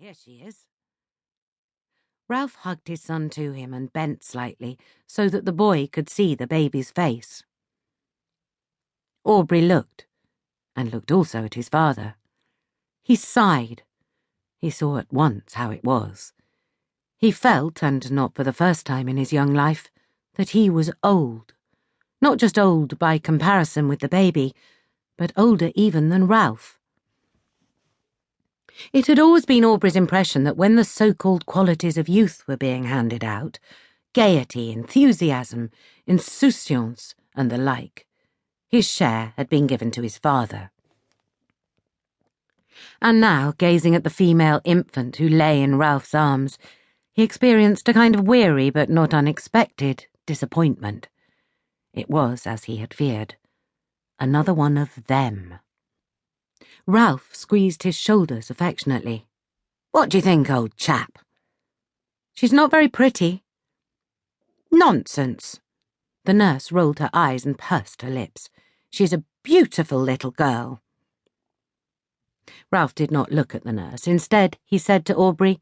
Here she is. Ralph hugged his son to him and bent slightly so that the boy could see the baby's face. Aubrey looked, and looked also at his father. He sighed. He saw at once how it was. He felt, and not for the first time in his young life, that he was old. Not just old by comparison with the baby, but older even than Ralph. It had always been Aubrey's impression that when the so-called qualities of youth were being handed out, gaiety, enthusiasm, insouciance, and the like, his share had been given to his father. And now, gazing at the female infant who lay in Ralph's arms, he experienced a kind of weary but not unexpected disappointment. It was, as he had feared, another one of them. Ralph squeezed his shoulders affectionately. "What do you think, old chap?" "She's not very pretty." "Nonsense." The nurse rolled her eyes and pursed her lips. "She's a beautiful little girl." Ralph did not look at the nurse. Instead, he said to Aubrey,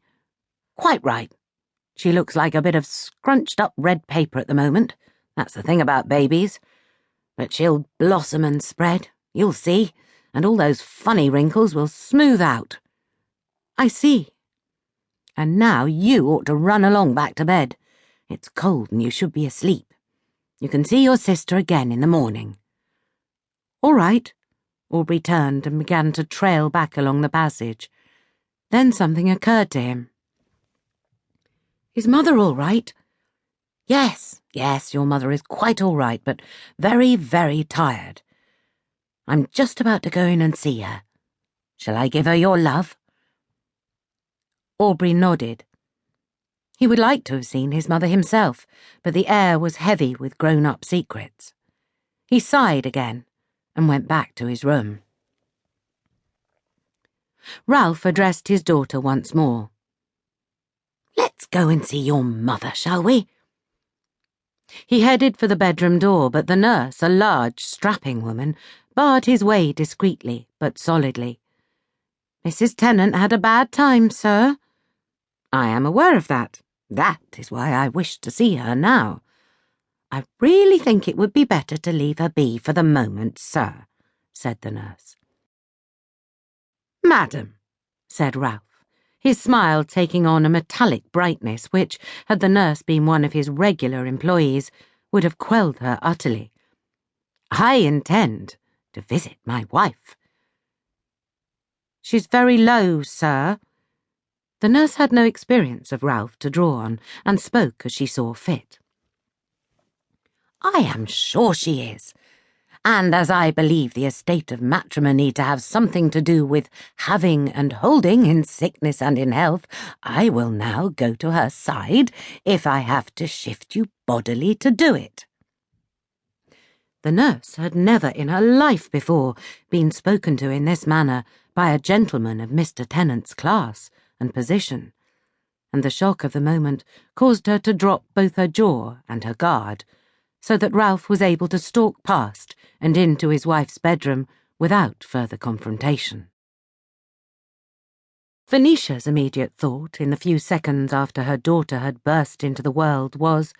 "Quite right. She looks like a bit of scrunched-up red paper at the moment. That's the thing about babies. But she'll blossom and spread, you'll see, and all those funny wrinkles will smooth out." "I see." "And now you ought to run along back to bed. It's cold and you should be asleep. You can see your sister again in the morning." "All right." Aubrey turned and began to trail back along the passage. Then something occurred to him. "Is Mother all right?" Yes, your mother is quite all right, but very, very tired. I'm just about to go in and see her. Shall I give her your love?" Aubrey nodded. He would like to have seen his mother himself, but the air was heavy with grown-up secrets. He sighed again and went back to his room. Ralph addressed his daughter once more. "Let's go and see your mother, shall we?" He headed for the bedroom door, but the nurse, a large, strapping woman, barred his way discreetly but solidly. "Mrs. Tennant had a bad time, sir." "I am aware of that. That is why I wish to see her now." "I really think it would be better to leave her be for the moment, sir," said the nurse. "Madam," said Ralph, his smile taking on a metallic brightness which, had the nurse been one of his regular employees, would have quelled her utterly. "I intend to visit my wife." "She's very low, sir." The nurse had no experience of Ralph to draw on, and spoke as she saw fit. "I am sure she is. And as I believe the estate of matrimony to have something to do with having and holding in sickness and in health, I will now go to her side if I have to shift you bodily to do it." The nurse had never in her life before been spoken to in this manner by a gentleman of Mr. Tennant's class and position, and the shock of the moment caused her to drop both her jaw and her guard, so that Ralph was able to stalk past and into his wife's bedroom without further confrontation. Venetia's immediate thought, in the few seconds after her daughter had burst into the world, was,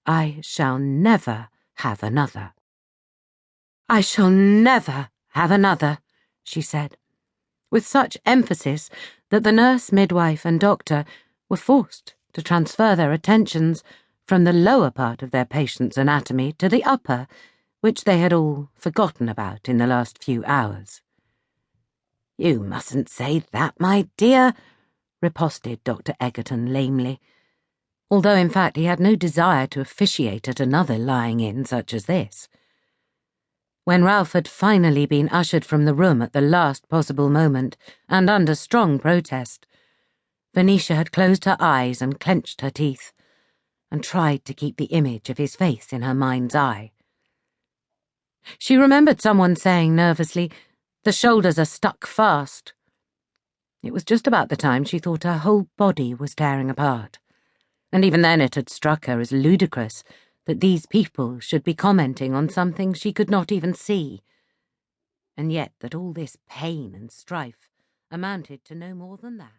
"I shall never have another." "I shall never have another," she said, with such emphasis that the nurse, midwife, and doctor were forced to transfer their attentions from the lower part of their patient's anatomy to the upper, which they had all forgotten about in the last few hours. "You mustn't say that, my dear," riposted Dr. Egerton lamely, although in fact he had no desire to officiate at another lying-in such as this. When Ralph had finally been ushered from the room at the last possible moment, and under strong protest, Venetia had closed her eyes and clenched her teeth, and tried to keep the image of his face in her mind's eye. She remembered someone saying nervously, "The shoulders are stuck fast." It was just about the time she thought her whole body was tearing apart, and even then it had struck her as ludicrous that these people should be commenting on something she could not even see, and yet that all this pain and strife amounted to no more than that.